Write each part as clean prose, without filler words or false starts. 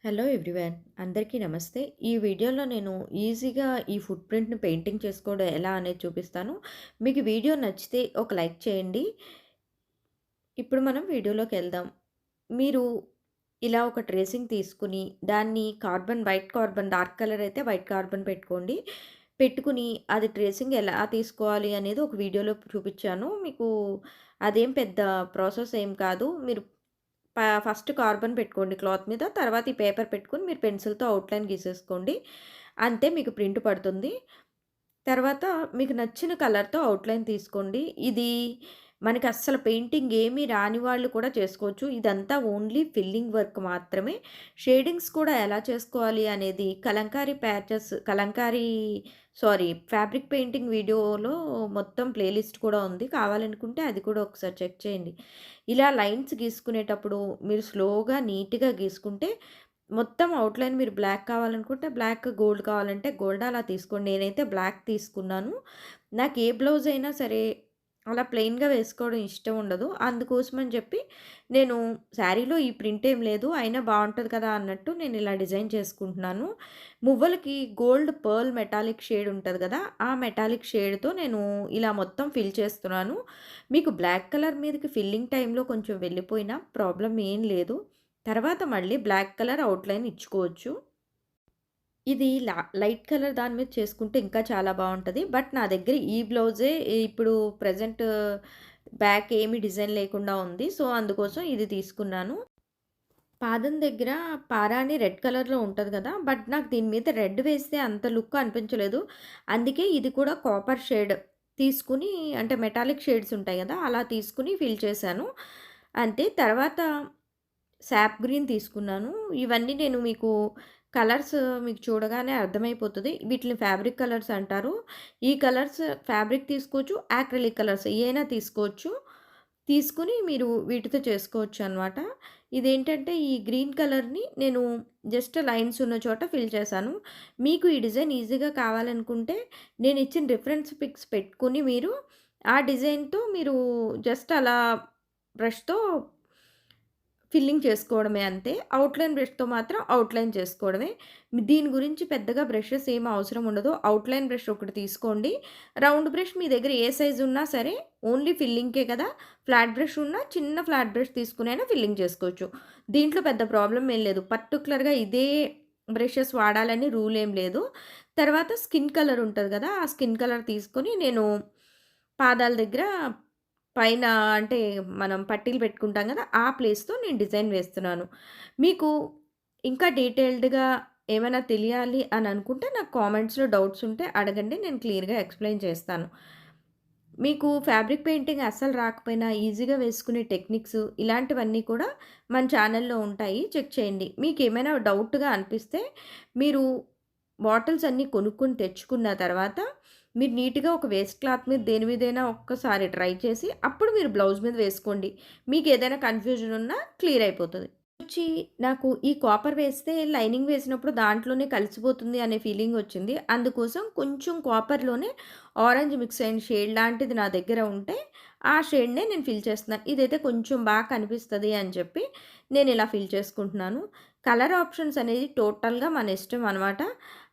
Hello everyone, అందరికీ నమస్తే. ఈ వీడియోలో నేను ఈజీగా ఈ ఫుట్ ప్రింట్‌ని పెయింటింగ్ చేసుకోవడం ఎలా అనేది చూపిస్తాను. మీకు వీడియో నచ్చితే ఒక లైక్ చేయండి. ఇప్పుడు మనం వీడియోలోకెళ్దాం. మీరు ఇలా ఒక ట్రేసింగ్ తీసుకుని, దాన్ని వైట్ కార్బన్ డార్క్ కలర్ అయితే వైట్ కార్బన్ పెట్టుకోండి. పెట్టుకుని అది ట్రేసింగ్ ఎలా తీసుకోవాలి అనేది ఒక వీడియోలో చూపిచ్చాను. మీకు అదేం పెద్ద ప్రాసెస్ ఏం కాదు. మీరు ఫస్ట్ కార్బన్ పెట్టుకోండి క్లాత్ మీద. తర్వాత ఈ పేపర్ పెట్టుకొని మీరు పెన్సిల్‌తో అవుట్‌లైన్ గీసేసుకోండి. అంతే, మీకు ప్రింట్ పడుతుంది. తర్వాత మీకు నచ్చిన కలర్‌తో అవుట్‌లైన్ తీసుకోండి. ఇది మనకస్సలు పెయింటింగ్ ఏమీ రాని వాళ్ళు కూడా చేసుకోవచ్చు. ఇదంతా ఓన్లీ ఫిల్లింగ్ వర్క్ మాత్రమే. షేడింగ్స్ కూడా ఎలా చేసుకోవాలి అనేది ఫ్యాబ్రిక్ పెయింటింగ్ వీడియోలో మొత్తం ప్లేలిస్ట్ కూడా ఉంది. కావాలనుకుంటే అది కూడా ఒకసారి చెక్ చేయండి. ఇలా లైన్స్ గీసుకునేటప్పుడు మీరు స్లోగా, నీట్‌గా గీసుకుంటే మొత్తం అవుట్‌లైన్ మీరు బ్లాక్ కావాలనుకుంటే బ్లాక్, గోల్డ్ కావాలంటే గోల్డ్ అలా తీసుకోండి. నేనైతే బ్లాక్ తీసుకున్నాను. నాకు ఏ బ్లౌజ్ అయినా సరే అలా ప్లెయిన్‌గా వేసుకోవడం ఇష్టం ఉండదు. అందుకోసమని చెప్పి నేను శారీలో ఈ ప్రింట్ ఏం లేదు, అయినా బావుంటది కదా అన్నట్టు నేను ఇలా డిజైన్ చేసుకుంటున్నాను. మువ్వలకి గోల్డ్ పర్ల్ మెటాలిక్ షేడ్ ఉంటది కదా! ఆ మెటాలిక్ షేడ్‌తో నేను ఇలా మొత్తం ఫిల్ చేస్తున్నాను. మీకు బ్లాక్ కలర్ మీదకి ఫిల్లింగ్ టైమ్‌లో కొంచెం వెళ్ళిపోయినా ప్రాబ్లమ్ ఏం లేదు. తర్వాత మళ్ళీ బ్లాక్ కలర్ అవుట్‌లైన్ ఇచ్చుకోవచ్చు. ఇది లైట్ కలర్ దాని మీద చేసుకుంటే ఇంకా చాలా బావుంటది. బట్ నా దగ్గర ఈ బ్లౌజే ఇప్పుడు ప్రెజెంట్ బ్యాక్ ఏమి డిజైన్ లేకుండా ఉంది. సో, అందుకోసం ఇది తీసుకున్నాను. పాదం దగ్గర పారాని రెడ్ కలర్‌లో ఉంటది గదా! బట్ నాకు దీని మీద రెడ్ వేస్తే అంత లుక్ అనిపించలేదు. అందుకే ఇది కూడా కాపర్ షేడ్ తీసుకొని, అంటే మెటాలిక్ షేడ్స్ ఉంటాయి గదా! అలా తీసుకొని ఫిల్ చేశాను. అంతే. తర్వాత సాప్ గ్రీన్ తీసుకున్నాను. ఇవన్నీ నేను మీకు కలర్స్ మీకు చూడగానే అర్థమైపోతది. వీటిని ఫ్యాబ్రిక్ కలర్స్ అంటారు. ఈ కలర్స్ ఫ్యాబ్రిక్ తీసుకోవచ్చు, యాక్రిలిక్ కలర్స్ ఏయైనా తీసుకోవచ్చు. తీసుకొని మీరు వీటితో చేసుకోవచ్చనమాట. ఇదేంటంటే ఈ గ్రీన్ కలర్‌ని నేను జస్ట్ లైన్స్ ఉన్న చోట ఫిల్ చేశాను. మీకు ఈ డిజైన్ ఈజీగా కావాలనుకుంటే నేనిచ్చిన రిఫరెన్స్ పిక్స్ పెట్టుకొని మీరు ఆ డిజైన్‌తో మీరు జస్ట్ అలా బ్రష్‌తో ఫిల్లింగ్ చేసుకోవడమే అంతే. ఔట్‌లైన్ బ్రష్‌తో మాత్రం ఔట్‌లైన్ చేసుకోవడమే. దీని గురించి పెద్దగా బ్రషెస్ ఏమి అవసరం ఉండదు. ఔట్‌లైన్ బ్రష్ ఒకటి తీసుకోండి. రౌండ్ బ్రష్ మీ దగ్గర ఏ సైజ్ ఉన్నా సరే, ఓన్లీ ఫిల్లింగ్‌కే కదా! ఫ్లాట్ బ్రష్ ఉన్నా చిన్న ఫ్లాట్ బ్రష్ తీసుకొనైనా ఫిల్లింగ్ చేసుకోవచ్చు. దీంట్లో పెద్ద ప్రాబ్లమ్ ఏం లేదు. పర్టిక్యులర్‌గా ఇదే బ్రషెస్ వాడాలని రూల్ ఏం లేదు. తర్వాత స్కిన్ కలర్ ఉంటది కదా! ఆ స్కిన్ కలర్ తీసుకొని నేను పాదాల దగ్గర పైన, అంటే మనం పట్టీలు పెట్టుకుంటాం గదా! ఆ ప్లేస్‌తో నేను డిజైన్ వేస్తున్నాను. మీకు ఇంకా డీటెయిల్డ్‌గా ఏమైనా తెలియాలి అని అనుకుంటే నాకు కామెంట్స్‌లో డౌట్స్ ఉంటే అడగండి. నేను క్లియర్‌గా ఎక్స్‌ప్లెయిన్ చేస్తాను. మీకు ఫ్యాబ్రిక్ పెయింటింగ్ అస్సలు రాకపోయినా ఈజీగా వేసుకునే టెక్నిక్స్ ఇలాంటివన్నీ కూడా మన ఛానల్‌లో ఉంటాయి. చెక్ చేయండి. మీకేమైనా డౌట్‌గా అనిపిస్తే మీరు బాటిల్స్ అన్నీ కొనుక్కొని తెచ్చుకున్న తర్వాత మీరు నీట్‌గా ఒక వేస్ట్ క్లాత్ మీద దేని మీదైనా ఒక్కసారి ట్రై చేసి అప్పుడు మీరు బ్లౌజ్ మీద వేసుకోండి. మీకేదైనా కన్‌ఫ్యూజన్ ఉన్నా క్లియర్ అయిపోతది. వచ్చి నాకు ఈ కాపర్ వేస్తే లైనింగ్ వేసినప్పుడు దాంట్లోనే కలిసిపోతుంది అనే ఫీలింగొచ్చింది. అందుకోసం కొంచెం కాపర్‌లోనే ఆరెంజ్ మిక్స్ అయిన షేడ్ లాంటిది నా దగ్గర ఉంటే, ఆ షేడ్‌నే నేను ఫిల్ చేస్తున్నాను. ఇదైతే కొంచెం బాగా కనిపిస్తది అని చెప్పి నేనిలా ఫిల్ చేసుకుంటున్నాను. కలర్ ఆప్షన్స్ అనేది టోటల్‌గా మన ఇష్టం అనమాట.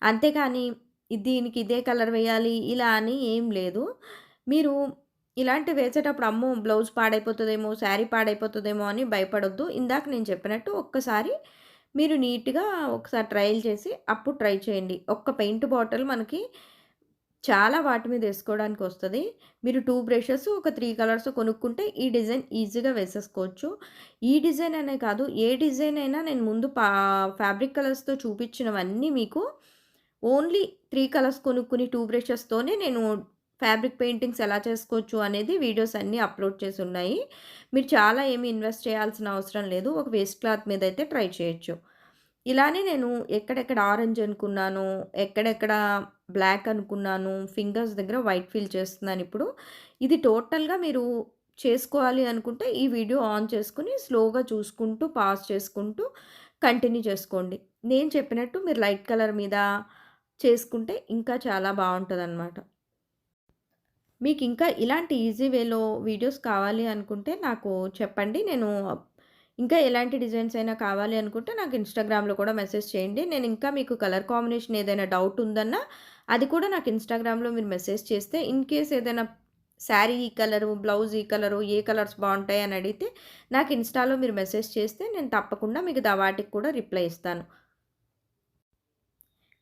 అంతేకాని దీనికి ఇదే కలర్ వేయాలి ఇలా అని ఏం లేదు. మీరు ఇలాంటివి వేసేటప్పుడు అమ్మో! బ్లౌజ్ పాడైపోతదేమో, శారీ పాడైపోతదేమో అని భయపడొద్దు. ఇందాక నేను చెప్పినట్టు ఒక్కసారి మీరు నీట్‌గా ఒకసారి ట్రయల్ చేసి అప్పుడు ట్రై చేయండి. ఒక్క పెయింట్ బాటిల్ మనకి చాలా వాటి మీద ఏసుకోవడానికొస్తది. మీరు 2 బ్రషెస్, ఒక 3 కలర్స్ కొనుక్కుంటే ఈ డిజైన్ ఈజీగా వేసేసుకోవచ్చు. ఈ డిజైన్ అనే కాదు, ఏ డిజైన్ అయినా నేను ముందు ఫ్యాబ్రిక్ కలర్స్‌తో చూపించినవన్నీ మీకు ఓన్లీ 3 కలర్స్ కొనుక్కొని 2 బ్రషెస్‌తోనే నేను ఫ్యాబ్రిక్ పెయింటింగ్స్ ఎలా చేసుకోవచ్చు అనేది వీడియోస్ అన్నీ అప్‌లోడ్ చేసున్నాయి. మీరు చాలా ఏమి ఇన్వెస్ట్ చేయాల్సిన అవసరం లేదు. ఒక వేస్ట్ క్లాత్ మీద అయితే ట్రై చేయొచ్చు. ఇలానే నేను ఎక్కడెక్కడ ఆరెంజ్ అనుకున్నానో, ఎక్కడెక్కడ బ్లాక్ అనుకున్నాను, ఫింగర్స్ దగ్గర వైట్ ఫిల్ చేస్తున్నానిప్పుడు. ఇది టోటల్‌గా మీరు చేసుకోవాలి అనుకుంటే ఈ వీడియో ఆన్ చేసుకొని స్లోగా చూసుకుంటూ, పాజ్ చేసుకుంటూ కంటిన్యూ చేసుకోండి. నేను చెప్పినట్టు మీరు లైట్ కలర్ మీద చేసుకుంటే ఇంకా చాలా బావుంటదనమాట. మీకింకా ఇలాంటి ఈజీ వేలో వీడియోస్ కావాలి అనుకుంటే నాకు చెప్పండి. నేను ఇంకా ఎలాంటి డిజైన్స్ అయినా కావాలి అనుకుంటే నాకు ఇన్‌స్టాగ్రామ్‌లో కూడా మెసేజ్ చేయండి. నేను ఇంకా మీకు కలర్ కాంబినేషన్ ఏదైనా డౌట్ ఉందన్నా, అది కూడా నాకు ఇన్‌స్టాగ్రామ్‌లో మీరు మెసేజ్ చేస్తే, ఇన్ కేస్ ఏదైనా శారీ ఈ కలరు, బ్లౌజ్ ఈ కలరు, ఏ కలర్స్ బావుంటాయి అని అడిగితే, నాకు ఇన్‌స్టాలో మీరు మెసేజ్ చేస్తే నేను తప్పకుండా మీకు వాటికి కూడా రిప్లై ఇస్తాను.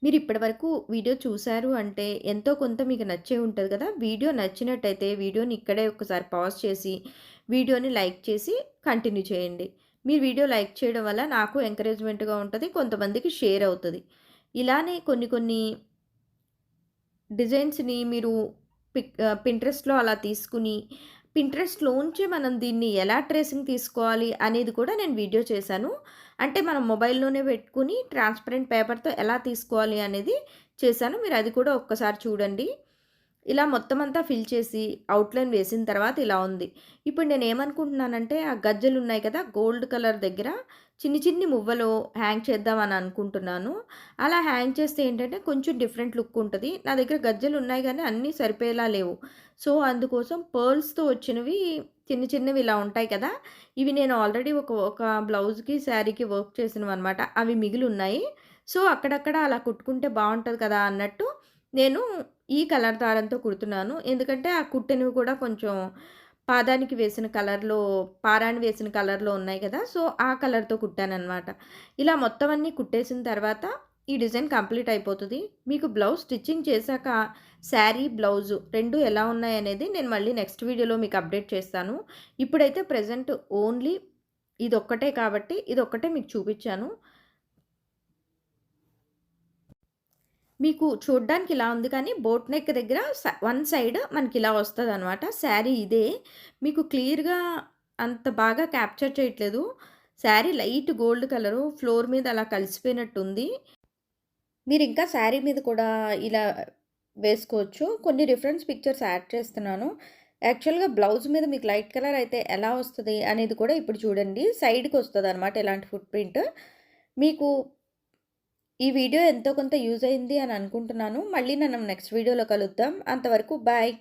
మీరిప్పటి వరకు వీడియో చూసారు అంటే ఎంతో కొంత మీకు నచ్చే ఉంటది కదా! వీడియో నచ్చినట్టయితే వీడియోని ఇక్కడే ఒక్కసారి పాజ్ చేసి, వీడియోని లైక్ చేసి కంటిన్యూ చేయండి. మీరు వీడియో లైక్ చేయడం వల్ల నాకు ఎంకరేజ్‌మెంట్‌గా ఉంటది. కొంతమందికి షేర్ అవుతది. ఇలానే కొన్ని కొన్ని డిజైన్స్‌ని మీరు పింట్రెస్ట్‌లో అలా తీసుకొని, పింట్రెస్ట్‌లోంచి మనం దీన్ని ఎలా ట్రేసింగ్ తీసుకోవాలి అనేది కూడా నేను వీడియో చేశాను. అంటే మనం మొబైల్‌లోనే పెట్టుకొని ట్రాన్స్‌పరెంట్ పేపర్‌తో ఎలా తీసుకోవాలి అనేది చేశాను. మీరు అది కూడా ఒక్కసారి చూడండి. ఇలా మొత్తం అంతా ఫిల్ చేసి అవుట్‌లైన్ వేసిన తర్వాత ఇలా ఉంది. ఇప్పుడు నేనేమనుకుంటున్నానంటే ఆ గజ్జెలున్నాయి కదా! గోల్డ్ కలర్ దగ్గర చిన్ని చిన్ని మువ్వలు హ్యాంగ్ చేద్దామని అనుకుంటున్నాను. అలా హ్యాంగ్ చేస్తే ఏంటంటే కొంచెం డిఫరెంట్ లుక్ ఉంటది. నా దగ్గర గజ్జెలున్నాయి గానీ అన్నీ సరిపోయేలా లేవు. సో, అందుకోసం పర్ల్స్‌తో వచ్చినవి చిన్నవి ఇలా ఉంటాయి కదా! ఇవి నేను ఆల్రెడీ ఒక బ్లౌజ్‌కి, శారీకి వర్క్ చేసినవన్నమాట. అవి మిగిలున్నాయి. సో, అక్కడక్కడ అలా కుట్టుకుంటే బావుంటది కదా! అన్నట్టు నేను ఈ కలర్ దారంతో కుడుతున్నాను. ఎందుకంటే, ఆ కుట్టినవి కూడా కొంచెం పాదానికి వేసిన కలర్‌లో పారాణి వేసిన కలర్‌లో ఉన్నాయి కదా! సో, ఆ కలర్‌తో కుట్టాననమాట. ఇలా మొత్తం అన్నీ కుట్టేసిన తర్వాత ఈ డిజైన్ కంప్లీట్ అయిపోతది. మీకు బ్లౌజ్ స్టిచ్చింగ్ చేశాక శారీ, బ్లౌజు 2 ఎలా ఉన్నాయనేది నేను మళ్ళీ నెక్స్ట్ వీడియోలో మీకు అప్డేట్ చేస్తాను. ఇప్పుడైతే ప్రెజెంట్ ఓన్లీ ఇదొక్కటే కాబట్టి ఇదొక్కటే మీకు చూపిచ్చాను. మీకు చూడ్డానికి ఇలా ఉంది కానీ బోట్ నెక్ దగ్గర వన్ సైడ్ మనకిలా వస్తదనమాట. శారీ ఇదే. మీకు క్లియర్‌గా అంత బాగా క్యాప్చర్ చేయట్లేదు. Sari light gold colour floor మీద అలా కలిసిపోయినట్టుంది. మీరింకా శారీ మీద కూడా ఇలా వేసుకోవచ్చు. కొన్ని రిఫరెన్స్ పిక్చర్స్ యాడ్ చేస్తున్నాను. యాక్చువల్‌గా బ్లౌజ్ మీద మీకు లైట్ కలర్ అయితే ఎలా వస్తది అనేది కూడా ఇప్పుడు చూడండి. సైడ్‌కొస్తదనమాట ఇలాంటి ఫుట్ ప్రింట్. మీకు ఈ వీడియో ఎంతో కొంత యూజ్ అయింది అని అనుకుంటున్నాను. మళ్ళీ మనం నెక్స్ట్ వీడియోలో కలుద్దాం. అంతవరకు బాయ్.